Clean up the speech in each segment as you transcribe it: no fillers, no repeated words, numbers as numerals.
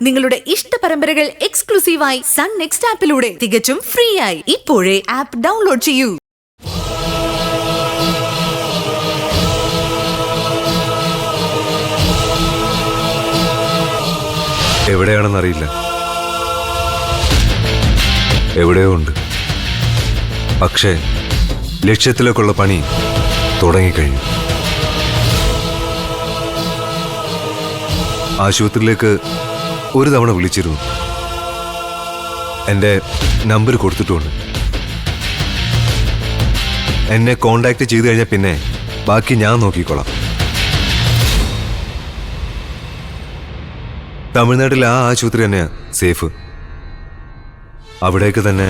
നിങ്ങളുടെ ഇഷ്ട പരമ്പരകൾ എക്സ്ക്ലൂസീവായി സൺ നെക്സ്റ്റ് ആപ്പിലൂടെ തികച്ചും ഫ്രീ ആയി ഇപ്പോഴേ ആപ്പ് ഡൗൺലോഡ് ചെയ്യൂ. എവിടെയാണെന്നറിയില്ല, എവിടെയോ ഉണ്ട്. പക്ഷേ ലക്ഷ്യത്തിലേക്കുള്ള പണി തുടങ്ങിക്കഴിഞ്ഞു. ആശുപത്രിയിലേക്ക് ഒരു തവണ വിളിച്ചിരുന്നു. എൻ്റെ നമ്പർ കൊടുത്തിട്ടുമുണ്ട്. എന്നെ കോണ്ടാക്ട് ചെയ്തു കഴിഞ്ഞാൽ പിന്നെ ബാക്കി ഞാൻ നോക്കിക്കോളാം. തമിഴ്നാട്ടിൽ ആ ആശുപത്രി തന്നെയാ സേഫ്. അവിടേക്ക് തന്നെ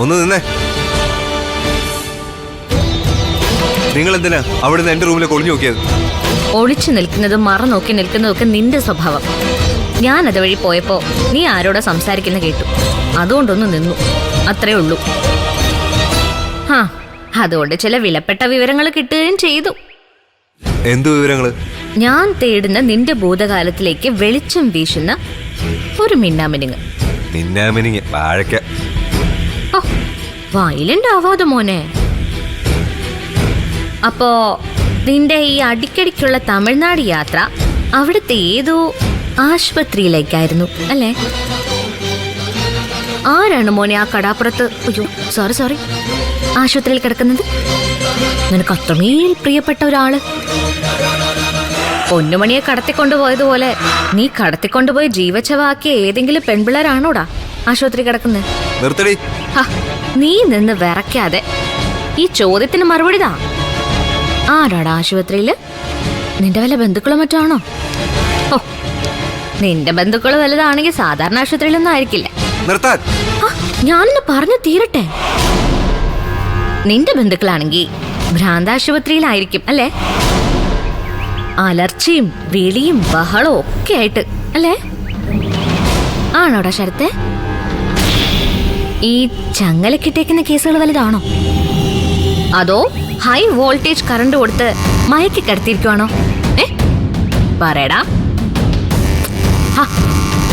ഒന്ന് നിന്നേ. നിങ്ങൾ എന്തിനാ അവിടുന്ന് എന്റെ റൂമിലേക്ക് ഒളിഞ്ഞു നോക്കിയത്? ഒളിച്ചു നിൽക്കുന്നതും മറ നോക്കി നിൽക്കുന്നതും ഒക്കെ നിന്റെ സ്വഭാവം. ഞാൻ അതുവഴി പോയപ്പോ നീ ആരോടാ സംസാരിക്കുന്ന കേട്ടു, അതുകൊണ്ടൊന്ന് നിന്നു, അത്രേ ഉള്ളൂ. അതുകൊണ്ട് ചില വിലപ്പെട്ട വിവരങ്ങൾ കിട്ടുകയും ചെയ്തു. എന്ത് വിവരങ്ങള്? ഞാൻ തേടുന്ന നിന്റെ ഭൂതകാലത്തിലേക്ക് വെളിച്ചം വീശുന്ന ഒരു മിന്നാമിനിങ്. മിന്നാമിനിങ് വാഴക്ക. വയലന്റ് ആവാതെ മോനെ. അപ്പോ നിന്റെ ഈ അടിക്കടിക്കുള്ള തമിഴ്നാട് യാത്ര അവിടുത്തെ ഏതോ ആശുപത്രിയിലേക്കായിരുന്നു അല്ലേ? ആരാണ് മോനെ ആ കടാപ്പുറത്ത്, അയ്യോ സോറി ആശുപത്രിയിൽ കിടക്കുന്നത്? നിനക്ക് അത്രമേൽ പ്രിയപ്പെട്ട ഒരാള്. പൊന്നുമണിയെ കടത്തിക്കൊണ്ടുപോയതുപോലെ നീ കടത്തിക്കൊണ്ടുപോയി ജീവച്ചവാക്കിയ ഏതെങ്കിലും പെൺപിള്ളേരാണോടാ ആശുപത്രി കിടക്കുന്നത്? നീ നിന്ന് വിറയ്ക്കാതെ ഈ ചോദ്യത്തിന് മറുപടി താ. ആരാടാ ആശുപത്രിയില്? നിന്റെ വല്ല ബന്ധുക്കളോ മറ്റാണോ? ഓ, നിന്റെ ബന്ധുക്കള് വലുതാണെങ്കിൽ സാധാരണ ആശുപത്രിയിലൊന്നും ആയിരിക്കില്ല. ഞാനൊന്ന് പറഞ്ഞു തീരട്ടെ. നിന്റെ ബന്ധുക്കളാണെങ്കിൽ ഭ്രാന്താശുപത്രിയിലായിരിക്കും അല്ലേ? അലർച്ചയും വിളിയും ബഹളവും ഒക്കെ ആയിട്ട് അല്ലേ? ആണോടാ ശരത്തെ? ഈ ചങ്ങലക്കിട്ടേക്കുന്ന കേസുകൾ വലുതാണോ? അതോ ഹൈ വോൾട്ടേജ് കറണ്ട് കൊടുത്ത് മയക്കി കിടത്തിയിരിക്കുവാണോ? പറയടാ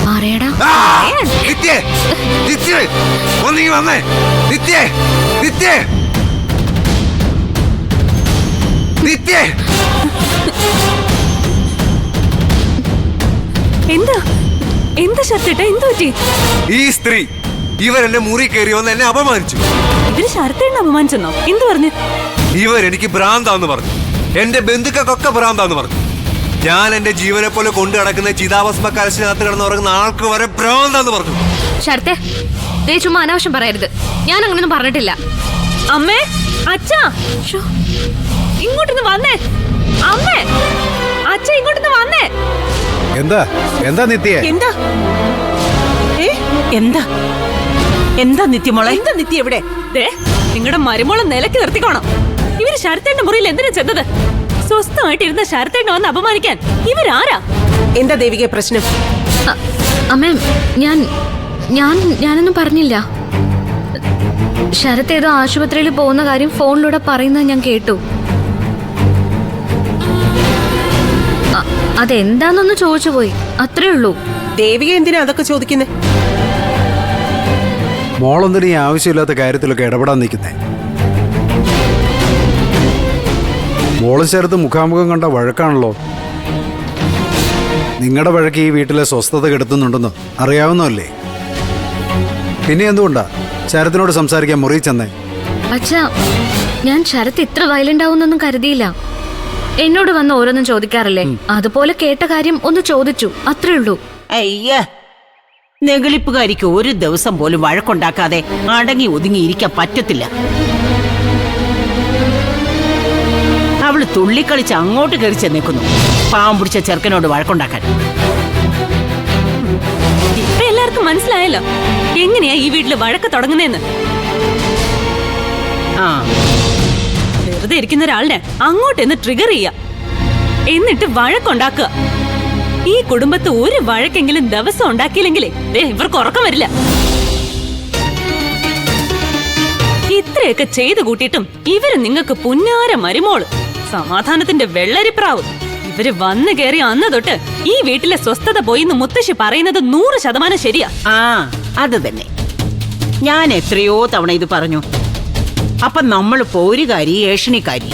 പറയടാ. എന്താ എന്താ ശരത്തേട്ടാ, എന്ത് പറ്റി? ഈ സ്ത്രീ ഇവരെന്നെ മുറി കയറിയോന്ന് എന്നെ അപമാനിച്ചു. ഇവര് ശരത്തേണ്ണ അപമാനിച്ചെന്നോ? എന്ത് പറഞ്ഞു? ഇവരെനിക്ക് ഭ്രാന്താന്ന് പറഞ്ഞു. എന്റെ ബന്ധുക്കൾക്കൊക്കെ ഭ്രാന്താന്ന് പറഞ്ഞു. ഞാൻ എന്റെ ജീവനെ പോലെ കൊണ്ടു നടക്കുന്ന ചിതാഭസ്മ കലശിനകത്ത് കിടന്ന് ഉറങ്ങുന്ന ആൾക്ക് വരെ ഭ്രാന്താന്ന് പറഞ്ഞു. ശരത്തെ, ദേ ചുമ്മാ അനാവശ്യം പറയരുത്. ഞാൻ അങ്ങനെയൊന്നും പറഞ്ഞിട്ടില്ല. അമ്മേ, അച്ഛാ, ഇങ്ങോട്ടൊന്ന് വന്നേ. അമ്മേ, അച്ഛ ഇങ്ങോട്ടൊന്ന് വന്നേ. എന്താ എന്താ നിത്യ? എന്താ എന്താ എന്താ നിത്യമോളെ? എന്താ നിത്യ എവിടെ? നിങ്ങളുടെ മരുമോളെ നിലക്ക് നിർത്തിക്കോണം. ഇവര് ശരത്തേന്റെ മുറിയിൽ എന്തിനാ ചെന്നത്? സ്വസ്ഥമായിട്ടിരുന്ന ശരത്തേണ്ട വന്ന് അപമാനിക്കാൻ ഇവരാരാ? എന്താ ദേവികെ പ്രശ്നം? അമ്മേ, ഞാനൊന്നും പറഞ്ഞില്ല. ശരത്ത് ഏതോ ആശുപത്രിയിൽ പോകുന്ന കാര്യം ഫോണിലൂടെ പറയുന്നത് ഞാൻ കേട്ടു. അതെന്താന്നൊന്ന് ചോദിച്ചു പോയി, അത്രേ ഉള്ളൂ. ദേവിക എന്തിനാ അതൊക്കെ ചോദിക്കുന്നേ? മോളെന്തിനീ ആവശ്യമില്ലാത്ത കാര്യത്തിലൊക്കെ ഇടപെടാൻ നിൽക്കുന്നേ? മോളും ശരത്ത് മുഖാമുഖം കണ്ട വഴക്കാണല്ലോ. നിങ്ങളുടെ വഴക്ക് ഈ വീട്ടിലെ സ്വസ്ഥത കെടുത്തുന്നുണ്ടെന്ന് അറിയാവുന്നല്ലേ? പിന്നെ എന്തുകൊണ്ടാ ശരത്തിനോട് സംസാരിക്കാൻ മുറി ചെന്നേ? അച്ഛാ, ഞാൻ ശരത്ത് ഇത്ര വയലന്റ് ആവുന്നൊന്നും കരുതിയില്ല. എന്നോട് വന്ന് ഓരോന്നും ചോദിക്കാറില്ലേ, അതുപോലെ കേട്ട കാര്യം ഒന്ന് ചോദിച്ചു, അത്രേ ഉള്ളൂ. അയ്യ, നെഗളിപ്പുകാരിക്ക് ഒരു ദിവസം പോലും വഴക്കുണ്ടാക്കാതെ അടങ്ങി ഒതുങ്ങിയിരിക്കാൻ പറ്റത്തില്ല. അവള് തുള്ളിക്കളിച്ച് അങ്ങോട്ട് കയറി ചെന്നേക്കുന്നു പാവം പിടിച്ച ചെറുക്കനോട് വഴക്കുണ്ടാക്കാൻ. ഇപ്പൊ എല്ലാവർക്കും മനസ്സിലായല്ലോ എങ്ങനെയാ ഈ വീട്ടില് വഴക്ക് തുടങ്ങുന്നേന്ന്. വെറുതെ ഇരിക്കുന്ന ഒരാളിനെ അങ്ങോട്ടെന്ന് ട്രിഗർ ചെയ്യാ, എന്നിട്ട് വഴക്കുണ്ടാക്കുക. ഈ കുടുംബത്ത് ഒരു വഴക്കെങ്കിലും ദിവസം ഉണ്ടാക്കിയില്ലെങ്കിലേ ഇവർക്ക് ഉറക്കം വരില്ല. ഇത്രയൊക്കെ ചെയ്തു കൂട്ടിയിട്ടും ഇവര് നിങ്ങൾക്ക് പുന്നാര മരുമോള്, സമാധാനത്തിന്റെ വെള്ളരിപ്രാവ്. ഇവര് വന്നു കയറി അന്ന് തൊട്ട് ഈ വീട്ടിലെ സ്വസ്ഥത പോയിന്ന് മുത്തശ്ശി പറയുന്നത് 100% ശരിയാ. ആ അത് തന്നെ, ഞാൻ എത്രയോ തവണ ഇത് പറഞ്ഞു. അപ്പൊ നമ്മൾ പോരുകാരി ഏഷണിക്കാരി,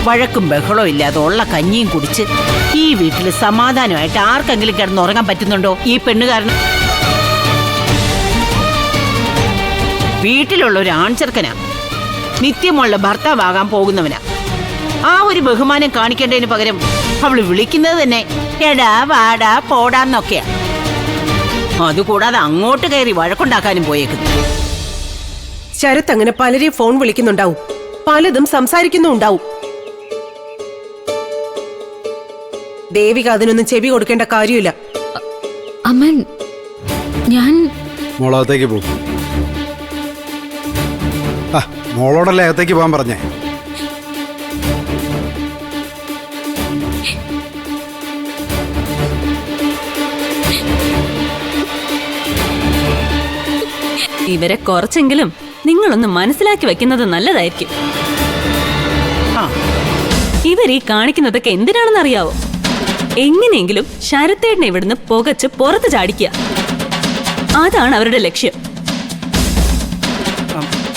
വഴക്കും ബഹളവും ഇല്ലാതെ ഉള്ള കഞ്ഞിയും കുടിച്ച് ഈ വീട്ടിൽ സമാധാനമായിട്ട് ആർക്കെങ്കിലും കിടന്നുറങ്ങാൻ പറ്റുന്നുണ്ടോ ഈ പെണ്ണുകാരന്? വീട്ടിലുള്ള ഒരു ആൺചെറുക്കനാ, നിത്യമുള്ള ഭർത്താവാകാൻ പോകുന്നവനാ. ആ ഒരു ബഹുമാനം കാണിക്കേണ്ടതിന് പകരം അവള് വിളിക്കുന്നത് തന്നെ എടാ വാടാ പോടാന്നൊക്കെയാ. അതുകൂടാതെ അങ്ങോട്ട് കയറി വഴക്കുണ്ടാക്കാനും പോയേക്കുന്നു. ശരത്ത് അങ്ങനെ പലരെയും ഫോൺ വിളിക്കുന്നുണ്ടാവും, പലതും സംസാരിക്കുന്നുണ്ടാവും. ദേവിക അതിനൊന്നും ചെവി കൊടുക്കേണ്ട കാര്യമില്ല. അമ്മൻ, ഞാൻ മോളകത്തേക്ക് പോകും. ആ മോളോടല്ലേ അകത്തേക്ക് പോകാൻ പറഞ്ഞേ. ഇവരെ കുറച്ചെങ്കിലും നിങ്ങളൊന്ന് മനസ്സിലാക്കി വെക്കുന്നത് നല്ലതായിരിക്കും. ഇവരീ കാണിക്കുന്നതൊക്കെ എന്തിനാണെന്നറിയാവോ? എങ്ങനെയെങ്കിലും ശരത്തേടിനെ ഇവിടുന്ന് പുകച്ച് പുറത്ത് ചാടിക്കുക, അതാണ് അവരുടെ ലക്ഷ്യം.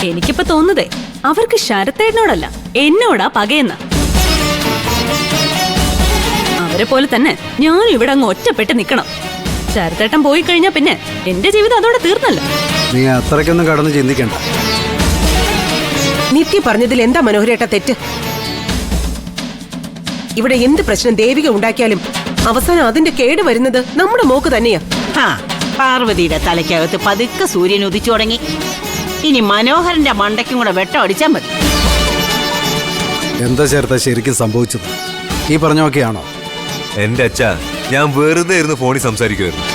എനിക്കിപ്പോ തോന്നുന്നതേ അവർക്ക് ശരത്തേടിനോടല്ല എന്നോടാ പകയെന്ന. അവരെ പോലെ തന്നെ ഞാനും ഇവിടെ അങ്ങ് ഒറ്റപ്പെട്ട് നിക്കണം. ശരത്തേട്ടൻ പോയി കഴിഞ്ഞാ പിന്നെ എന്റെ ജീവിതം അതോടെ തീർന്നല്ലോ. നീ അത്രയ്ക്കൊന്നും കടന്ന് ചിന്തിക്കണ്ട. നിത്യ പറഞ്ഞതിൽ എന്താ മനോഹരേട്ട തെറ്റ്? ഇവിടെ എന്ത് പ്രശ്നം ദേവിക ഉണ്ടാക്കിയാലും അവസാനം അതിന്റെ കേട് വരുന്നത് നമ്മുടെ മോക്ക് തന്നെയാ. പാർവതിയുടെ തലയ്ക്കകത്ത് പതുക്കെ സൂര്യൻ ഉദിച്ചു തുടങ്ങി. ഇനി മനോഹരന്റെ മണ്ടയ്ക്കും കൂടെ വെട്ടം അടിച്ചാൽ മതി. എന്താ ചേർത്ത ശരിക്കും സംഭവിച്ചത്? ഈ പറഞ്ഞൊക്കെയാണോ? എന്റെ അച്ഛ, ഞാൻ വെറുതെ ഇരുന്ന് ഫോണിൽ സംസാരിക്കുമായിരുന്നു.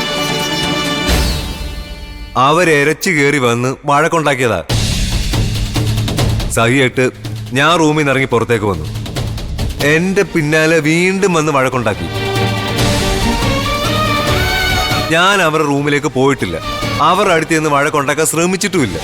അവരെരച്ചു കയറി വന്ന് വഴക്കുണ്ടാക്കിയതാ. സഹിയായിട്ട് ഞാൻ റൂമിൽ നിന്ന് ഇറങ്ങി പുറത്തേക്ക് വന്നു. എന്റെ പിന്നാലെ വീണ്ടും വന്ന് വഴക്കുണ്ടാക്കി. ഞാൻ അവരുടെ റൂമിലേക്ക് പോയിട്ടില്ല, അവർ അടുത്ത് നിന്ന് വഴക്കുണ്ടാക്കാൻ ശ്രമിച്ചിട്ടുമില്ല.